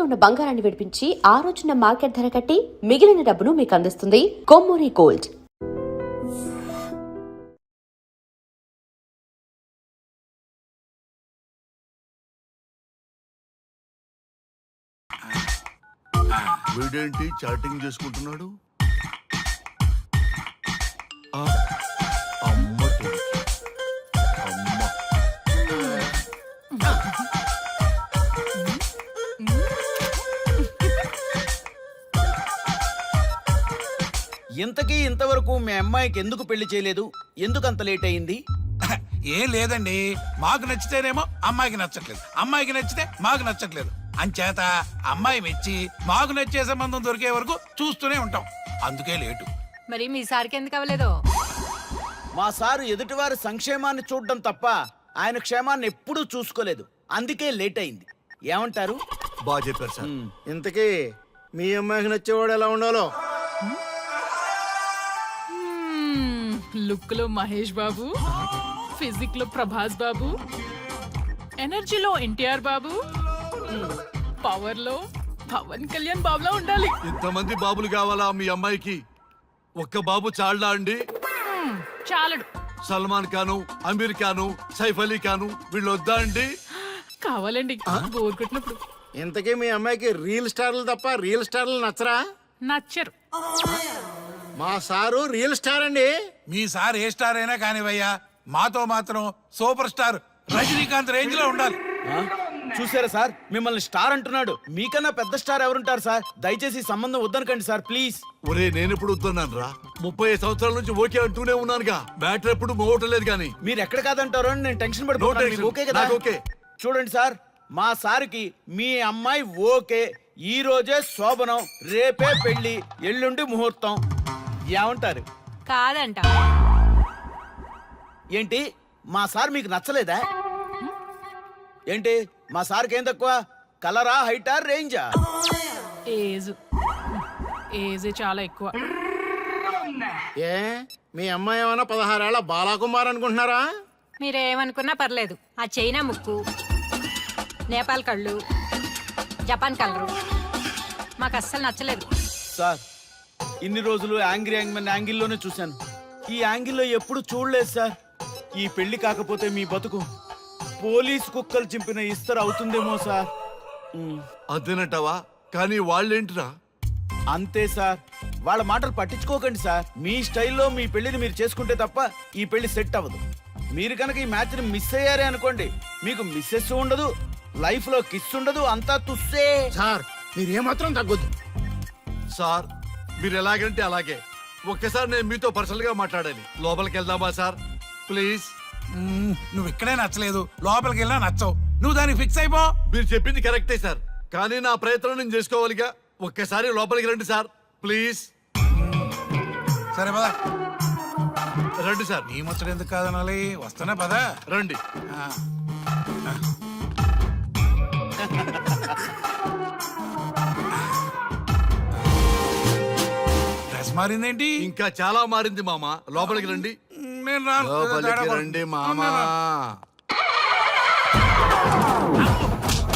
తాకట్టులో ఉన్న బంగారాన్ని విడిపించి ఆ రోజున మార్కెట్ ధర కట్టి మిగిలిన డబ్బును మీకు అందిస్తుంది కొమ్మూరి గోల్డ్. వీడేంటి చాటింగ్ చేసుకుంటున్నాడు? అమ్మ ఇంతకీ ఇంతవరకు మీ అమ్మాయికి ఎందుకు పెళ్లి చేయలేదు? ఎందుకు అంత లేట్ అయింది? ఏం లేదండి, మాకు నచ్చితేనేమో అమ్మాయికి నచ్చట్లేదు, అమ్మాయికి నచ్చితే మాకు నచ్చట్లేదు. అంచేత అమ్మాయి మెచ్చి మాకు నచ్చే సంబంధం దొరికే వరకు చూస్తూనే ఉంటాం. అందుకే లేటు. మరి మీ సార్కి ఎందుకు అవ్వలేదు? మా సారు ఎదుటివారి సంక్షేమాన్ని చూడడం తప్ప ఆయన క్షేమాన్ని ఎప్పుడూ చూసుకోలేదు. అందుకే లేట్ అయింది. ఏమంటారు? బాగా చెప్పారు సార్. ఇంతకీ మీ అమ్మాయికి నచ్చేవాడు ఎలా ఉండాలో? లుక్ లో మహేష్ బాబు, ఫిజిక్ లో ప్రభాస్ బాబు, ఎనర్జీలో ఎన్టీఆర్ బాబు, పవర్ లో పవన్ కళ్యాణ్ బాబులా ఉండాలి. ఇంతమంది బాబులు కావాలా మీ అమ్మాయికి? ఒక్క బాబు చాళ్ళా అండి? చాలడు. సల్మాన్ ఖాను, అమీర్ ఖాను, సైఫ్ అలీ ఖాను వీళ్ళు వద్దా అండి? కావాలండి బోర్ కొట్టినప్పుడు. ఇంతకీ మీ అమ్మాయికి రీల్ స్టార్లు తప్ప రియల్ స్టార్లు నచ్చరా? నచ్చరు. మా సారు రియల్ స్టార్ అండి. మీ సార్ ఏ స్టార్ అయినా కానివయ్యా, మాతో మాత్రం సూపర్ స్టార్ రజనీకాంత్ రేంజ్ లో ఉండాలి. చూసారా సార్, మిమ్మల్ని స్టార్ అంటున్నాడు. మీకన్నా పెద్ద స్టార్ ఎవరుంటారు సార్? దయచేసి సంబంధం వద్దనకండి సార్, ప్లీజ్. ఒరే నేను ఎప్పుడు వద్దన్నాను రా? 35 సంవత్సరాల నుంచి ఓకే అంటూనే ఉన్నానుగా. బ్యాటర్ ఎప్పుడు మోగటలేదు కానీ. మీరు ఎక్కడ కాదంటారో అని నేను టెన్షన్ పడిపోతాను. ఓకే కదా? ఓకే. చూడండి సార్, మా సార్కి మీ అమ్మాయి ఓకే. ఈ రోజే శోభనం, రేపే పెళ్లి, ఎల్లుండి ముహూర్తం. ఏమంటారు? కాదంట. ఏంటి, మా సార్ మీకు నచ్చలేదా? ఏంటి, మా సార్కి ఏం తక్కువ? కలరా, హైటా, రేంజా? ఏజ్ చాలా ఎక్కువ. ఏ మీ అమ్మాయి ఏమన్నా 16 ఏళ్ల బాలాకుమార్ అనుకుంటున్నారా? మీరేమనుకున్నా పర్లేదు. ఆ చైనా ముక్కు, నేపాల్ కళ్ళు, జపాన్ కలరు మాకు అస్సలు నచ్చలేదు. సార్, ఇన్ని రోజులు యాంగ్రీ యాంగ్మెన్ యాంగిల్లోనే చూశాను. ఈ యాంగిల్లో ఎప్పుడు చూడలేదు సార్. ఈ పెళ్లి కాకపోతే మీ బతుకు పోలీస్ కుక్కలు చింపిన ఇస్తరు అవుతుందేమో సార్. అదేనంటావా? కానీ వాళ్ళేంటిరా? అంతే సార్, వాళ్ళ మాటలు పట్టించుకోకండి సార్. మీ స్టైల్లో మీ పెళ్లిని మీరు చేసుకుంటే తప్ప ఈ పెళ్లి సెట్ అవ్వదు. మీరు కనుక ఈ మ్యాచ్ని మిస్ అయ్యారే అనుకోండి, మీకు మిస్సెస్ ఉండదు, లైఫ్ లో కిస్ ఉండదు, అంతా తుస్సే. సార్ మీరు ఏమాత్రం తగ్గొద్దు. సార్ మీరు ఎలాగంటే అలాగే. ఒక్కసారి నేను మీతో పర్సనల్ గా మాట్లాడాలి. లోపలికి వెళ్దామా సార్? ప్లీజ్. నువ్వు ఇక్కడే నచ్చలేదు, లోపలికి వెళ్ళినా నచ్చవు. నువ్వు దానికి ఫిక్స్ అయిపో. మీరు చెప్పింది కరెక్టే సార్, కానీ నా ప్రయత్నం నేను చేసుకోవాలిగా. ఒక్కసారి లోపలికి రండి సార్, ప్లీజ్. సరే పదా, రండి సార్. నీ ముచ్చట ఎందుకు కాదనాలి? వస్తున్నా పదా, రండి. డ్రెస్ మారిందేంటి? ఇంకా చాలా మారింది మామ. లోపలికి రండి. నేను రాను. లోపలికి రండి మామ.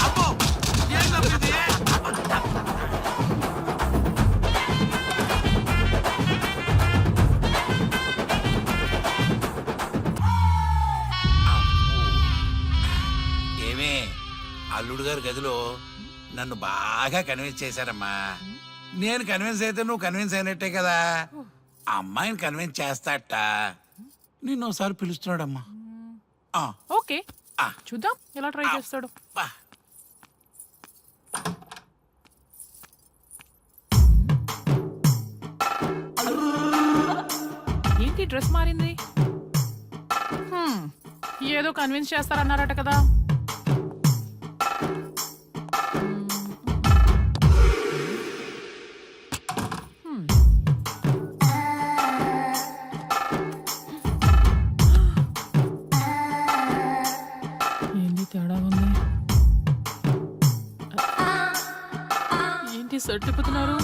అబ్బో, ఏం తప్పింది? ఏమే, అల్లుడు గారి గదిలో నన్ను బాగా కన్విన్స్ చేశారమ్మా. నేను కన్విన్స్ అయితే నువ్వు కన్విన్స్ అయినట్టే కదా. అమ్మాయిని కన్విన్స్ చేస్తాట. నిన్ను ఒకసారి పిలుస్తున్నాడమ్మా. ఓకే, చూద్దాం ఎలా ట్రై చేస్తాడు. ఏంటి డ్రెస్ మారింది? ఏదో కన్విన్స్ చేస్తారన్నారట కదా. ఏంటి తేడా ఉంది? ఏంటి షర్ట్ తిప్పుతున్నారు?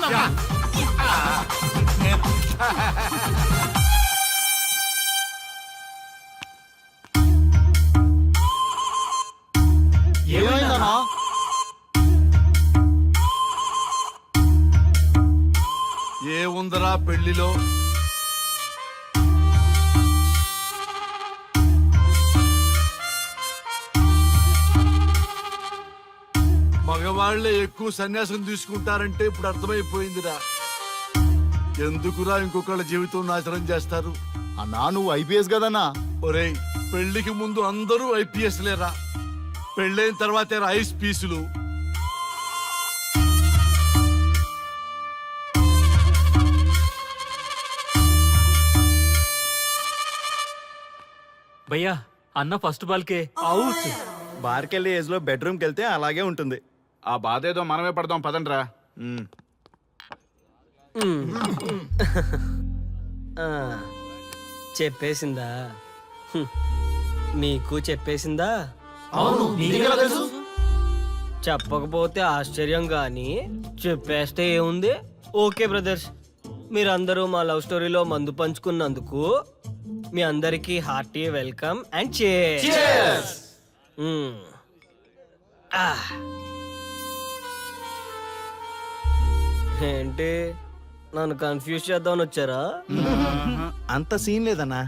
కొడతానమ్మా. ఏమైందన్నా? ఏముందరా పెళ్లిలో? మగవాళ్లే ఎక్కువ సన్యాసం తీసుకుంటారంటే ఇప్పుడు అర్థమైపోయిందిరా. ఎందుకురా ఇంకొకళ్ళ జీవితం నాశనం చేస్తారు? అన్నా నువ్వు ఐపీఎస్ కదన్నా. ఒరేయ్, పెళ్లికి ముందు అందరూ ఐపీఎస్ లేరా, పెళ్ళైన తర్వాతే ఐస్ పీసులు. భయ్యా అన్న ఫస్ట్ బాల్కే అవుట్. బార్కెళ్ళి ఏజ్ లో బెడ్రూమ్కి వెళ్తే అలాగే ఉంటుంది. ఆ బాధ ఏదో మనమే పడదాం పదండ్రా. చెప్పేసిందా? మీకు చెప్పేసిందా? చెప్పకపోతే ఆశ్చర్యం గాని చెప్పేస్తే ఏముంది? ఓకే బ్రదర్స్, మీరందరూ మా లవ్ స్టోరీలో మందు పంచుకున్నందుకు మీ అందరికీ హార్టీ వెల్కమ్ అండ్ cheers. ఏంటి నన్ను కన్ఫ్యూజ్ చేద్దామని వచ్చారా? అంత సీన్ లేదన్నా,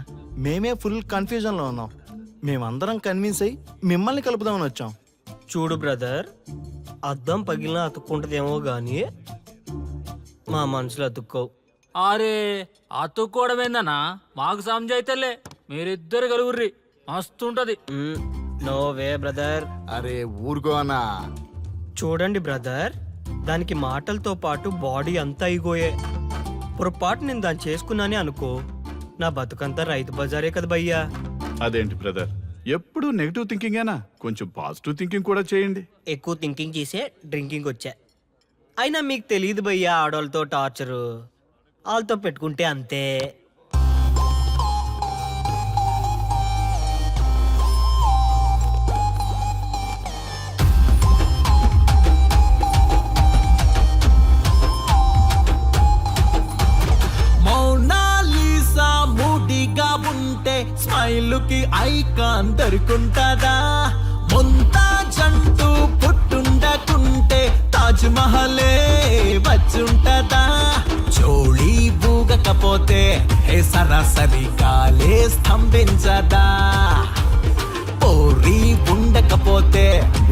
మేమే ఫుల్ కన్ఫ్యూజన్ లో ఉన్నాం. మేమందరం కన్విన్స్ అయ్యి మిమ్మల్ని కలుపుదామని వచ్చాం. చూడు బ్రదర్, అద్దం పగిలినా అతుక్కుంటదేమో గాని మా మనసులో అతుక్కోవు. అరే అతుక్కోవడమేందన్నా, మాకు సమజైతేలే, మీరిద్దరు కలుగుర్రి మస్తుంటది. No way brother. అరే ఊరుకో అన్నా. చూడండి బ్రదర్, దానికి మాటలతో పాటు బాడీ అంతా ఇగోయే. పొరపాటు నేను దాన్ని చేసుకున్నానే అనుకో, నా బతుకంతా రైతు బజారే కదా భయ్యా. అదేంటి బ్రదర్, ఎప్పుడు నెగిటివ్ థింకింగేనా? కొంచెం పాజిటివ్ థింకింగ్ కూడా చేయండి. ఎక్కువ థింకింగ్ చేసే డ్రింకింగ్ వచ్చా. అయినా మీకు తెలియదు భయ్యా ఆడవాళ్ళతో టార్చరు. వాళ్ళతో పెట్టుకుంటే అంతే. మౌనాలీసా మూడిగా ఉంటే స్మైలుకి ఐకాన్ దొరుకుంటదా? మొంతా జంటూ పుట్టుండకుంటే తాజ్ మహలే వచ్చుంటదా? జోళీ బూగకపోతే హే సరాసరి కాలే స్తంభించదా? పోరీ ఉండకపోతే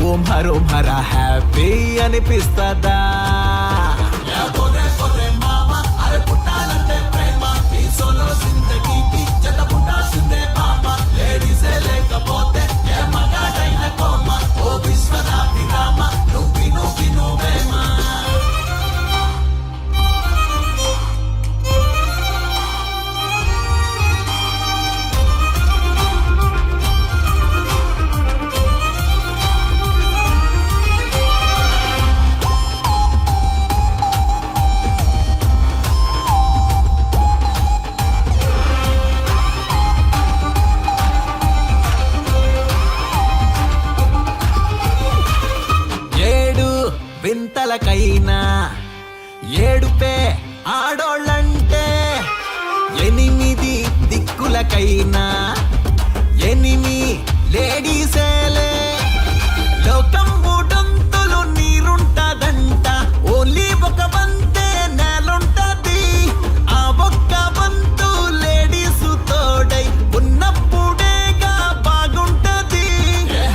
ఓం హరో హర హ్యాపీ అనిపిస్తదా? అరే పుట్టాలంటే ప్రేమ, ఈ సోలో జిందగీకి జత పుట్టాల్సిందే పాప. లేడీసే లేకపోతే ఏ మగాడైన కోమ. ఓ విశ్వనాభిరామ నువ్వి నువ్వి నువ్వేమా. ఏడు వింతలకైనా ఏడుపే ఆడోళ్ళంటే, ఎనిమిది దిక్కులకైనా ఎనిమి లేడీసేలే. లోకం మూడొంతులు నీరుంటదంట, ఓన్లీ ఒక వంతే నేలుంటది. ఆ ఒక్క వంతు లేడీసు తోడై ఉన్నప్పుడేగా బాగుంటది.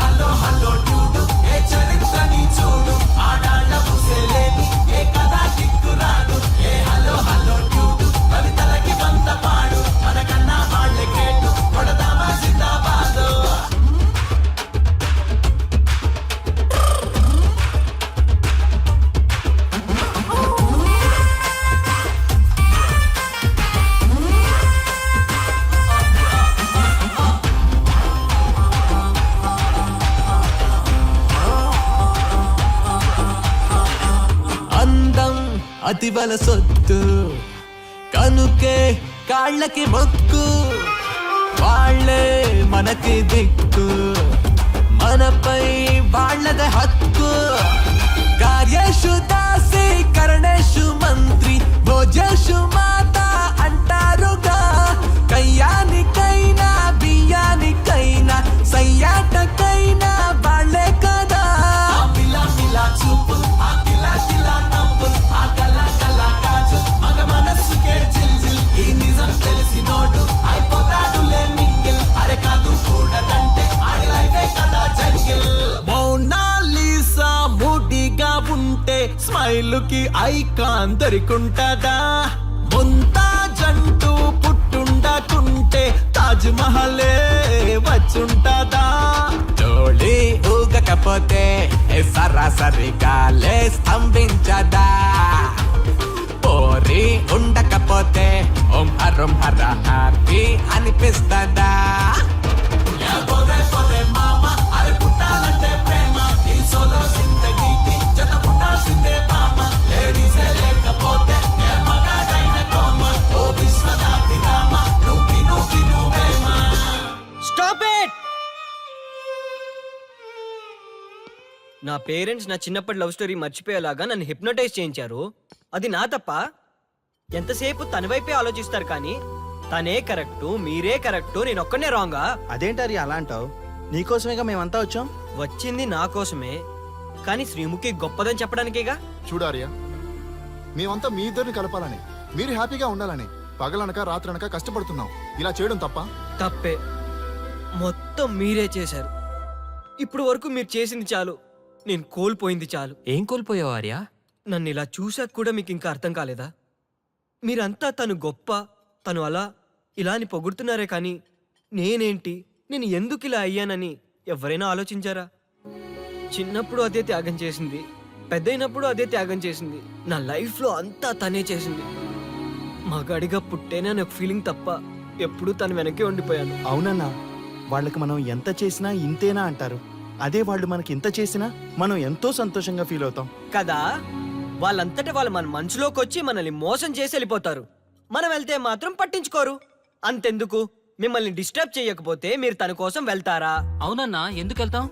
హలో హలో చూడు, ఏ చరిత్రని చూడు, ఆడాళ్ళ ముసలేని ఏ కథా కిక్కురాడు. ఏ హలో హలో చూడు, కవితలకి వంత పాడు, మనకన్నా వాళ్ళే కేటు కొడదామా జిందాబాదు. అందం అతివల సొత్తు, కనుకే కాళ్ళకి మొక్కు. వాళ్ళే మనకి దిక్కు, మనపై వాళ్ళదే హక్కు. కార్యేషు దాసి కరణేషు మంద స్మైల్ కి ఐకాన్ దొరికుంటదా ముంతా జంటూ పుట్టుండకుంటే తాజ్ మహలే వచ్చుంటదా జోడి ఊగకపోతే సరాసరిగా లే స్తంభించదా పోరి ఉండకపోతే ఓం హరం హర హ్యాపీ అనిపిస్తదా స్టాప్ ఇట్! నా పేరెంట్స్ నా చిన్నప్పటి లవ్ స్టోరీ మర్చిపోయేలాగా నన్ను హిప్నోటైజ్ చేయించారు. అది నా తప్ప? ఎంతసేపు తన వైపే ఆలోచిస్తారు కానీ తనే కరెక్టు, మీరే కరెక్టు, నేను ఒక్కనే రాంగా? అదేంటారి అలా అంటావు? నీకోసమేగా మేమంతా వచ్చాం. వచ్చింది నా కోసమే, కానీ శ్రీముఖి గొప్పదని చెప్పడానికేగా. చూడారియా, మేమంతా మీ ఇద్దరిని కలపాలని, మీరు హ్యాపీగా ఉండాలని పగలనక రాత్రనక కష్టపడుతున్నాం. ఇలా చేయడం తప్ప? తప్పే. మొత్తం మీరే చేశారు. ఇప్పుడు వరకు మీరు చేసింది చాలు, నేను కోల్పోయింది చాలు. ఏం కోల్పోయావు ఆర్య? నన్ను ఇలా చూసాక కూడా మీకు ఇంకా అర్థం కాలేదా? మీరంతా తను గొప్ప, తను అలా ఇలా అని పొగుడుతున్నారే కానీ నేనేంటి, నేను ఎందుకు ఇలా అయ్యానని ఎవరైనా ఆలోచించారా? చిన్నప్పుడు అదే త్యాగం చేసింది, పెద్దయినప్పుడు అదే త్యాగం చేసింది. నా లైఫ్లో అంతా తనే చేసింది. మగాడిగా పుట్టేనే అనే ఒక ఫీలింగ్ తప్ప ఎప్పుడూ తను వెనక్కి ఉండిపోయాను. అవునన్నా, వాళ్ళకి మనం ఎంత చేసినా ఇంతేనా అంటారు. అదే వాళ్ళు మనకి ఇంత చేసినా మనం ఎంతో సంతోషంగా ఫీల్ అవుతాం కదా. వాళ్ళంతటా వాళ్ళు మన మనసులోకి వచ్చి మనల్ని మోసం చేసి వెళ్ళిపోతారు. మనం వెళ్తే మాత్రం పట్టించుకోరు. అంతెందుకు, మిమ్మల్ని డిస్టర్బ్ చేయకపోతే మీరు తన కోసం వెళ్తారా? అవునన్నా, ఎందుకు వెళ్తాం?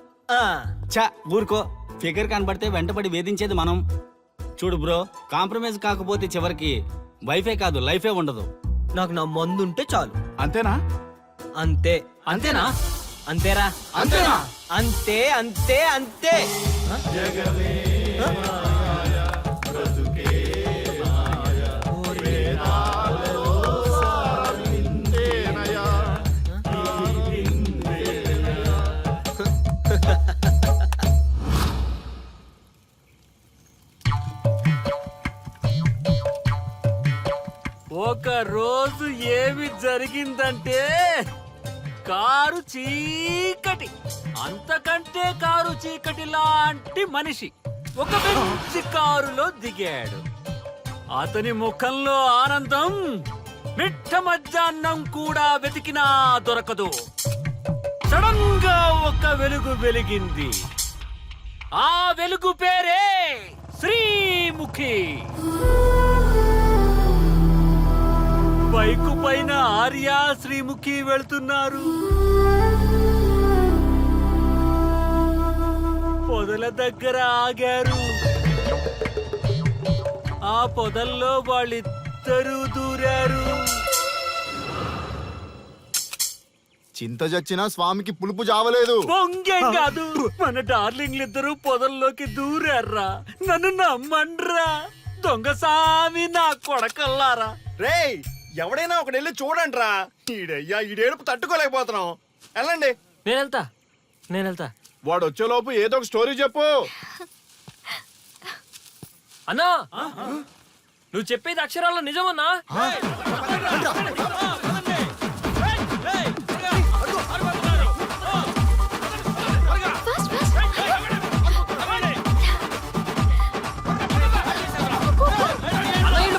చా ఊరుకో. ఫిగర్ కనబడితే వెంటబడి వేధించేది మనం. చూడు బ్రో, కాంప్రమైజ్ కాకపోతే చివరికి వైఫే కాదు లైఫే ఉండదు. నాకు నా మందుంటే చాలు. అంతేనా? అంతే. అంతేనా? అంతేరా? అంతేనా? అంతే అంతే అంతే. ఒక రోజు ఏమి జరిగిందంటే, కారు చీకటి, అంతకంటే కారు చీకటి లాంటి మనిషి ఒక మంచి కారులో దిగాడు. అతని ముఖంలో ఆనందం మిట్ట మధ్యాహ్నం కూడా వెతికినా దొరకదు. సడన్ గా ఒక వెలుగు వెలిగింది. ఆ వెలుగు పేరే శ్రీముఖి. బైకు పైన ఆర్య, శ్రీముఖి వెళ్తున్నారు. పొదల దగ్గర ఆగారు. ఆ పొదల్లో వాళ్ళిద్దరూ దూరారు. చింత చచ్చినా స్వామికి పులుపు జావలేదు. పొంగేం కాదు, మన డార్లింగ్లిద్దరూ పొదల్లోకి దూరారా. నన్ను నమ్మండ్రా దొంగసామి నా కొడకల్లారా. రేయ్, ఎవడైనా ఒకటి వెళ్ళి చూడండి రా. ఈడయ్యా, ఈడేడుపు తట్టుకోలేకపోతున్నాం. వెళ్ళండి. నేను వెళ్తా. వాడు వచ్చేలోపు ఏదో ఒక స్టోరీ చెప్పు. అన్నా, నువ్వు చెప్పేది అక్షరాల్లో నిజమన్నా?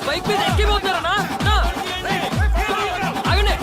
బైక్ మీద ఎక్కిపోతున్నారన్నా. ఆగండి.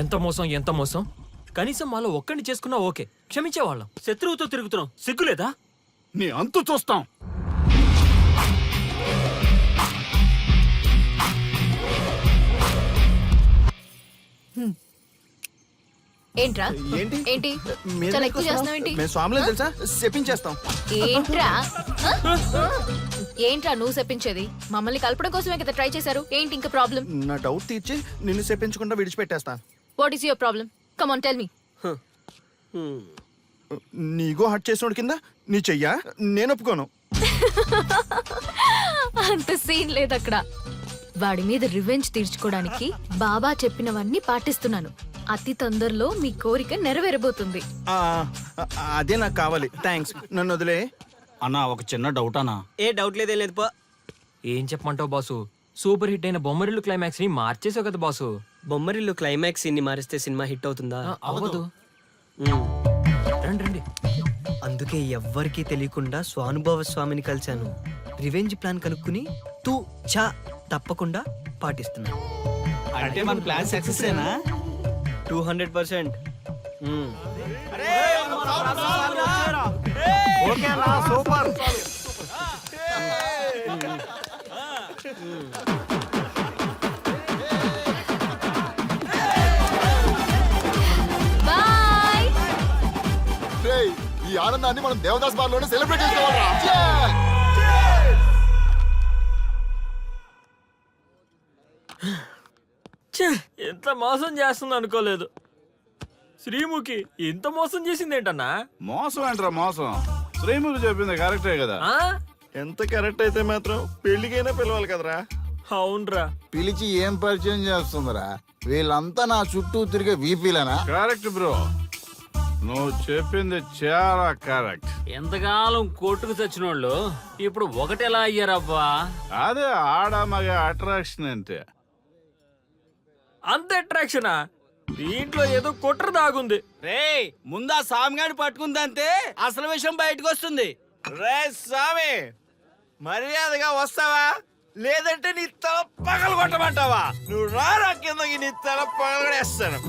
ఎంత మోసం, ఎంత మోసం. కనీసం మాలో ఒక్కడిని చేసుకున్నా ఓకే, క్షమించేవాళ్ళం. శత్రువుతో తిరుగుతున్నాం, సిగ్గులేదా? నీ అంతు చూస్తాం. ఏంట్రా ఏంటి? ఏంటి మీరు చాలా ఎందుకు ఎక్కువ చేస్తున్నావు ఏంటి మేము స్వాములు తెలుసా చెప్పించేస్తాం. ఏంట్రా ఏంట్రా నువ్వు చెప్పించేది? మమ్మల్ని కలపడం కోసమే కదా ట్రై చేశారు. ఏంటి ఇంకా ప్రాబ్లం? నా డౌట్ తీర్చి నిన్ను చెప్పించకుండా విడిచిపెట్టేస్తా. What is your problem? Come on tell me. నీ ఈగో హట్ చేసినోడి కింద నీ చెయ్యా నేను ఒప్పుకోను. అంత సీన్ లేదు అక్కడ. వాడి మీద రివెంజ్ తీర్చుకోవడానికి బాబా చెప్పినవన్నీ పాటిస్తున్నాను. అతి తొందరలో మీ కోరిక నెరవేరబోతుంది. ఆ, అదే నాకు కావాలి. థ్యాంక్స్, నన్ను వదిలే. అన్నా ఒక చిన్న డౌట్ అన్నా. ఏ డౌట్ లేదేం లేదు పో. ఏం చెప్పమంటావు బాసు? సూపర్ హిట్ అయిన బొమ్మరిల్లు క్లైమాక్స్ ని మార్చేసావు కదా బాసు. బొమ్మరిల్లు క్లైమాక్స్ ఇన్ని మారిస్తే సినిమా హిట్ అవుతుందా? అవ్వదు. మ్మ్. రండి రండి. అందుకే ఎవ్వరికీ తెలియకుండా స్వానుభవ స్వామిని కలిశాను. రివెంజ్ ప్లాన్ కనుక్కుని తూ చా తప్పకుండా పాటిస్తున్నా. అంటే మన ప్లాన్ సక్సెస్ ఏనా? 200%. సూపర్. బాయ్. రేయ్, ఈ ఆనందాన్ని మనం దేవదాస్ బార్ లోనే సెలబ్రేట్ చేసుకోవాలరా. ఎంత మోసం చేస్తుంది అనుకోలేదు. శ్రీముఖి ఇంత మోసం చేసింది ఏంటన్నా? మోసం అంటారా మోసం? శ్రీముఖి చెప్పింది కరెక్టే కదా. ఎంత కరెక్ట్ అయితే మాత్రం పెళ్లికైనా పిలవాలి కదరా. అవునరా. పిలిచి ఏం పరిచయం చేస్తుందిరా? వీళ్ళంతా నా చుట్టూ తిరిగే వీపీలేనా? కరెక్ట్ బ్రో, నువ్వు చెప్పింది చాలా కరెక్ట్. ఎంతకాలం కొట్టుకు చచ్చిన వాళ్ళు ఇప్పుడు ఒకటెలా అయ్యారబ్బా? అదే ఆడ మగ అట్రాక్షన్ అంటే. అంత అట్రాక్షనా? దీంట్లో ఏదో కుట్ర దాగుంది. రే ముందా స్వామిగాడిని పట్టుకుందంటే అసలు విషయం బయటకు వస్తుంది. రే స్వామి, మర్యాదగా వస్తావా లేదంటే నీ తల పగలు కొట్టమంటావా? నువ్వు రారా కిందకి, నీ తల పగలగొడేస్తాను.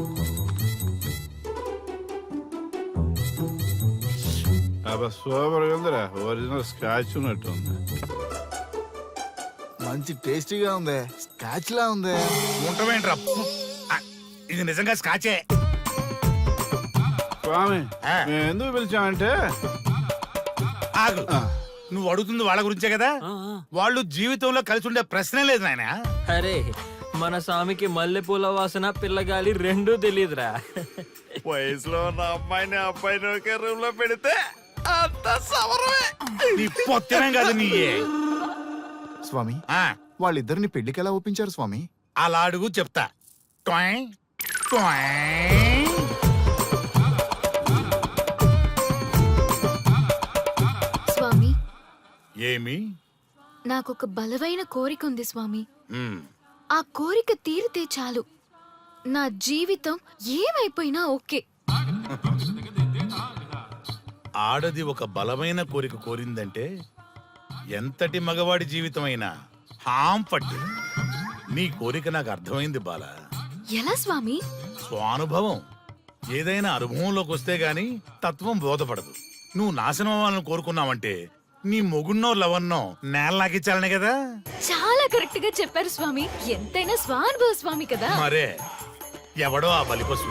అబ్బా సూపర్ ఉందిరా, ఒరిజినల్ స్కాచ్ ఉన్నట్టు ఉంది. మంచి టేస్టీగా ఉంది. స్కాచ్ లా ఉంది. ఉంటామేంట్రా? ఇది నిజంగా స్కాచే. స్వామి, మేము ఎందుకు పిలిచామంటే ఆగు, నువ్వు అడుగుతుంది వాళ్ళ గురించే కదా. వాళ్ళు జీవితంలో కలిసి ఉండే ప్రశ్నే లేదు నాయన. అరే మన స్వామికి మల్లెపూల వాసన పిల్లగాలి రెండూ తెలియదురా. వయసులో ఉన్న అమ్మాయిని అబ్బాయిని ఒకే రూమ్ లో పెడితే అంత సవరమే. నీ పొత్తేం కాదు నీయే. స్వామి, ఆ, వాళ్ళిద్దరిని పెళ్లికి ఎలా ఒప్పించారు స్వామి? అలా అడుగు చెప్తా. ట్వాయ్, ట్వాయ్. స్వామి, ఏమి? నాకొక బలమైన కోరిక ఉంది స్వామి. మ్, ఆ కోరిక తీరితే చాలు. నా జీవితం ఏమైపోయినా ఓకే. ఆడది ఒక బలమైన కోరిక కోరిందంటే ఎంతటి మగవాడి జీవితమైనా హాం పట్టి. నీ కోరిక నాకు అర్థమైంది బాల. ఎలా స్వామి? స్వానుభవం. ఏదైనా అనుభవంలోకి వస్తే గాని తత్వం బోధపడదు. నువ్వు నాశనం అవ్వాలని కోరుకున్నావంటే నీ మొగున్నో లవన్నో నేల నాకిచ్చాలనే కదా. చాలా కరెక్ట్ గా చెప్పారు స్వామి. ఎంతైనా స్వానుభవ స్వామి కదా. మరే ఎవడో ఆ బలిపశు.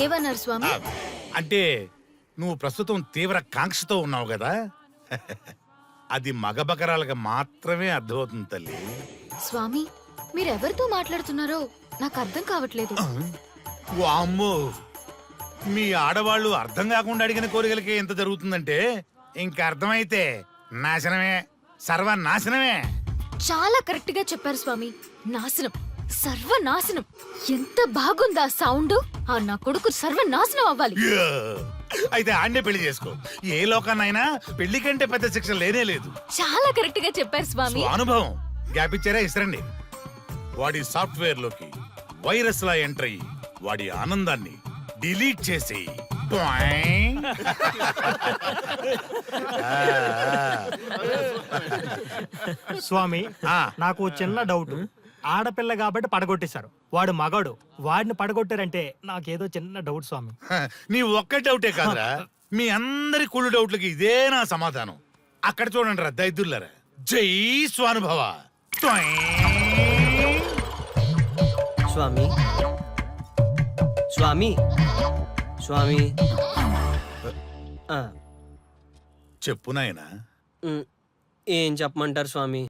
ఏమన్నారు స్వామి? అంటే నువ్వు ప్రస్తుతం తీవ్ర కాంక్షతో ఉన్నావు కదా. అది మగ బకరాలకు మాత్రమే అర్థమవుతుంది తల్లి. స్వామి, మీరెవరితో మాట్లాడుతున్నారో నాకు అర్థం కావట్లేదు. వామ్మో, మీ ఆడవాళ్ళు అర్థం కాకుండా అడిగిన కోరికలకి ఎంత జరుగుతుందంటే ఇంకా అర్థమైతే నాశనమే, సర్వనాశనమే. చాలా కరెక్ట్ గా చెప్పారు స్వామి. నాశనం, సర్వనాశనం. ఎంత బాగుందా సౌండ్? ఆ నా కొడుకు సర్వనాశనం అవ్వాలి. యా! అయితే ఆన్నే పెళ్లి చేసుకో. ఏ లోకాన్నైనా పెళ్లి కంటే పెద్ద శిక్ష లేనే లేదు. చాలా కరెక్ట్ గా చెప్పారు స్వామి. అనుభవం గ్యాప్ ఇచ్చారా? ఇస్తారండి. వాడి సాఫ్ట్వేర్ లోకి వైరస్ లా ఎంటర్ అయ్యి వాడి ఆనందాన్ని డిలీట్ చేసి స్వామి, నాకు చిన్న డౌట్. ఆడపిల్ల కాబట్టి పడగొట్టేశారు, వాడు మగాడు, వాడిని పడగొట్టారంటే నాకేదో చిన్న డౌట్ స్వామి. నీ ఒక్క డౌటే కాదురా, మీ అందరి కుళ్ళు డౌట్లకి ఇదే నా సమాధానం. అక్కడ చూడండి రా దైదుల్లరా. జై స్వానుభవ. స్వామి, స్వామి స్వామి ఆ, చెప్పు నాయనా ఏం చెప్పమంటారు స్వామి